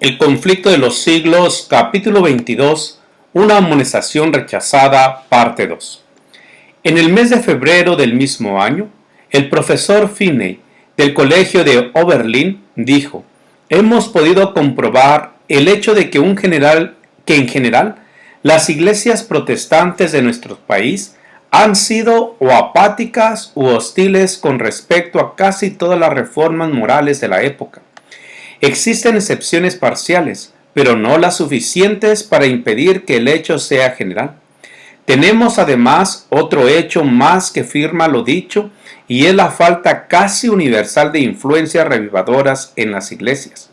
El conflicto de los siglos, capítulo 22, una amonestación rechazada, parte 2. En el mes de febrero del mismo año, el profesor Finney del Colegio de Oberlin dijo: hemos podido comprobar el hecho de que en general las iglesias protestantes de nuestro país han sido o apáticas u hostiles con respecto a casi todas las reformas morales de la época. Existen excepciones parciales, pero no las suficientes para impedir que el hecho sea general. Tenemos además otro hecho más que firma lo dicho, y es la falta casi universal de influencias revivadoras en las iglesias.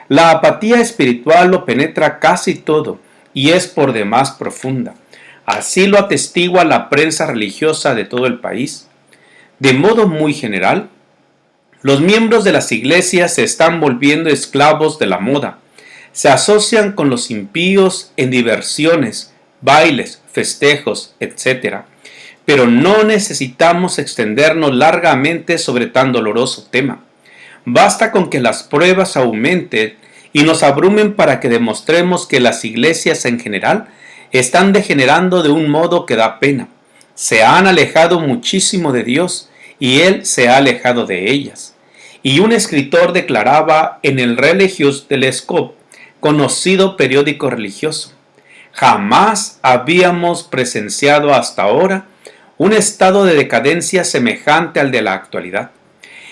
La apatía espiritual lo penetra casi todo y es por demás profunda. Así lo atestigua la prensa religiosa de todo el país. De modo muy general, los miembros de las iglesias se están volviendo esclavos de la moda. Se asocian con los impíos en diversiones, bailes, festejos, etc. Pero no necesitamos extendernos largamente sobre tan doloroso tema. Basta con que las pruebas aumenten y nos abrumen para que demostremos que las iglesias en general están degenerando de un modo que da pena. Se han alejado muchísimo de Dios y Él se ha alejado de ellas. Y un escritor declaraba en el Religious Telescope, conocido periódico religioso: jamás habíamos presenciado hasta ahora un estado de decadencia semejante al de la actualidad.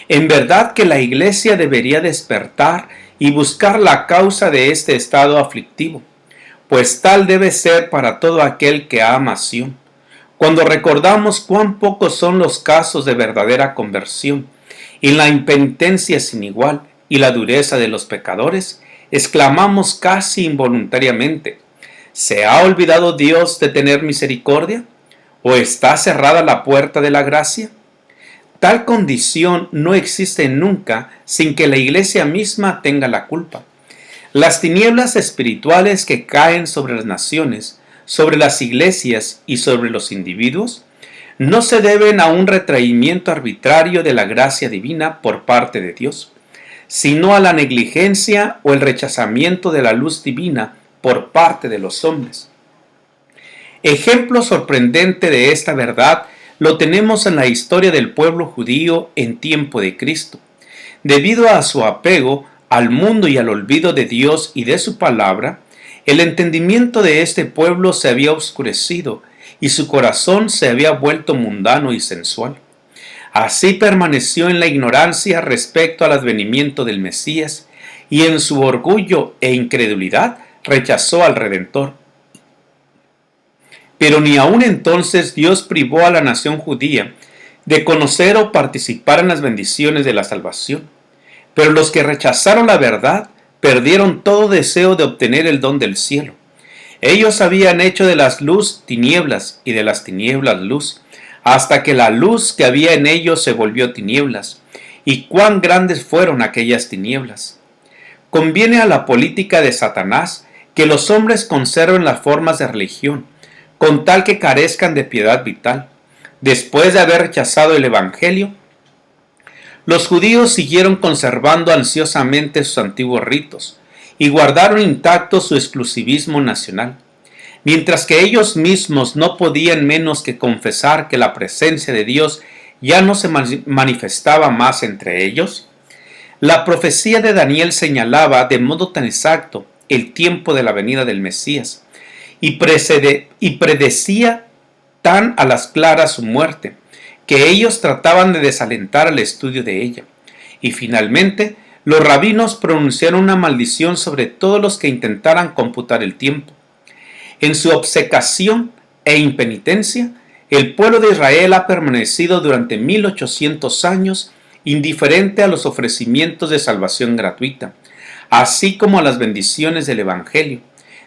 En verdad que la Iglesia debería despertar y buscar la causa de este estado aflictivo, pues tal debe ser para todo aquel que ama a Sión. Cuando recordamos cuán pocos son los casos de verdadera conversión, y la impenitencia sin igual y la dureza de los pecadores, exclamamos casi involuntariamente: ¿se ha olvidado Dios de tener misericordia? ¿O está cerrada la puerta de la gracia? Tal condición no existe nunca sin que la Iglesia misma tenga la culpa. Las tinieblas espirituales que caen sobre las naciones, sobre las iglesias y sobre los individuos no se deben a un retraimiento arbitrario de la gracia divina por parte de Dios, sino a la negligencia o el rechazamiento de la luz divina por parte de los hombres. Ejemplo sorprendente de esta verdad lo tenemos en la historia del pueblo judío en tiempo de Cristo. Debido a su apego al mundo y al olvido de Dios y de su palabra, el entendimiento de este pueblo se había oscurecido y su corazón se había vuelto mundano y sensual. Así permaneció en la ignorancia respecto al advenimiento del Mesías, y en su orgullo e incredulidad rechazó al Redentor. Pero ni aun entonces Dios privó a la nación judía de conocer o participar en las bendiciones de la salvación. Pero los que rechazaron la verdad perdieron todo deseo de obtener el don del cielo. Ellos habían hecho de las luz tinieblas y de las tinieblas luz, hasta que la luz que había en ellos se volvió tinieblas. Y cuán grandes fueron aquellas tinieblas. Conviene a la política de Satanás que los hombres conserven las formas de religión, con tal que carezcan de piedad vital. Después de haber rechazado el Evangelio, los judíos siguieron conservando ansiosamente sus antiguos ritos y guardaron intacto su exclusivismo nacional. Mientras que ellos mismos no podían menos que confesar que la presencia de Dios ya no se manifestaba más entre ellos, la profecía de Daniel señalaba de modo tan exacto el tiempo de la venida del Mesías y predecía tan a las claras su muerte, que ellos trataban de desalentar el estudio de ella. Y finalmente, los rabinos pronunciaron una maldición sobre todos los que intentaran computar el tiempo. En su obcecación e impenitencia, el pueblo de Israel ha permanecido durante 1800 años indiferente a los ofrecimientos de salvación gratuita, así como a las bendiciones del Evangelio,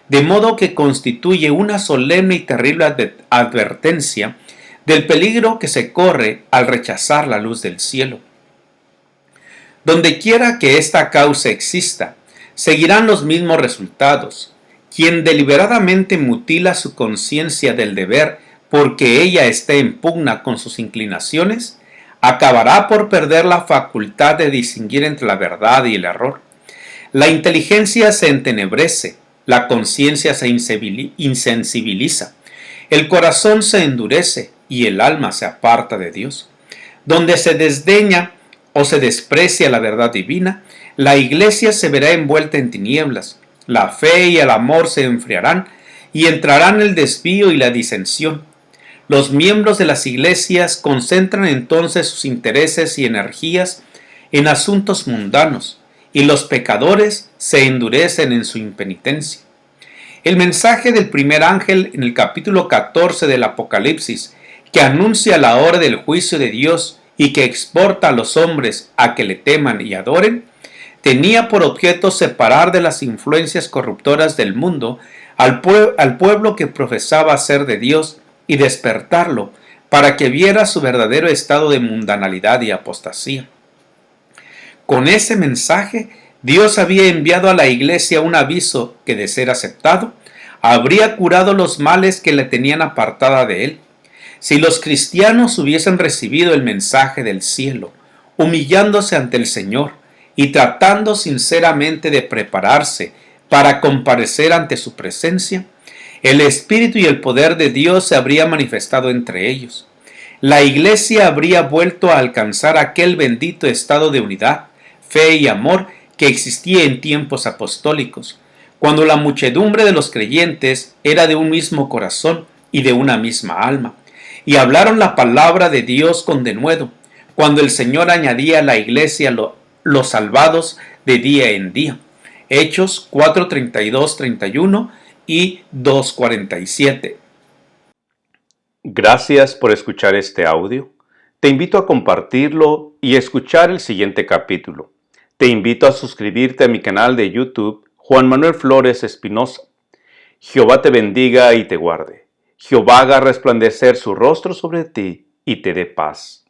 de modo que constituye una solemne y terrible advertencia del peligro que se corre al rechazar la luz del cielo. Donde quiera que esta causa exista, seguirán los mismos resultados. Quien deliberadamente mutila su conciencia del deber porque ella esté en pugna con sus inclinaciones, acabará por perder la facultad de distinguir entre la verdad y el error. La inteligencia se entenebrece, la conciencia se insensibiliza, el corazón se endurece y el alma se aparta de Dios. Donde se desdeña o se desprecia la verdad divina, la iglesia se verá envuelta en tinieblas, la fe y el amor se enfriarán y entrarán el desvío y la disensión. Los miembros de las iglesias concentran entonces sus intereses y energías en asuntos mundanos, y los pecadores se endurecen en su impenitencia. El mensaje del primer ángel en el capítulo 14 del Apocalipsis, que anuncia la hora del juicio de Dios y que exhorta a los hombres a que le teman y adoren, tenía por objeto separar de las influencias corruptoras del mundo al pueblo que profesaba ser de Dios y despertarlo para que viera su verdadero estado de mundanalidad y apostasía. Con ese mensaje, Dios había enviado a la iglesia un aviso que, de ser aceptado, habría curado los males que le tenían apartada de él. Si los cristianos hubiesen recibido el mensaje del cielo, humillándose ante el Señor y tratando sinceramente de prepararse para comparecer ante su presencia, el Espíritu y el poder de Dios se habría manifestado entre ellos. La iglesia habría vuelto a alcanzar aquel bendito estado de unidad, fe y amor que existía en tiempos apostólicos, cuando la muchedumbre de los creyentes era de un mismo corazón y de una misma alma, y hablaron la palabra de Dios con denuedo, cuando el Señor añadía a la iglesia los salvados de día en día. Hechos 4:32-31 y 2:47. Gracias por escuchar este audio. Te invito a compartirlo y escuchar el siguiente capítulo. Te invito a suscribirte a mi canal de YouTube, Juan Manuel Flores Espinosa. Jehová te bendiga y te guarde. Jehová haga resplandecer su rostro sobre ti y te dé paz.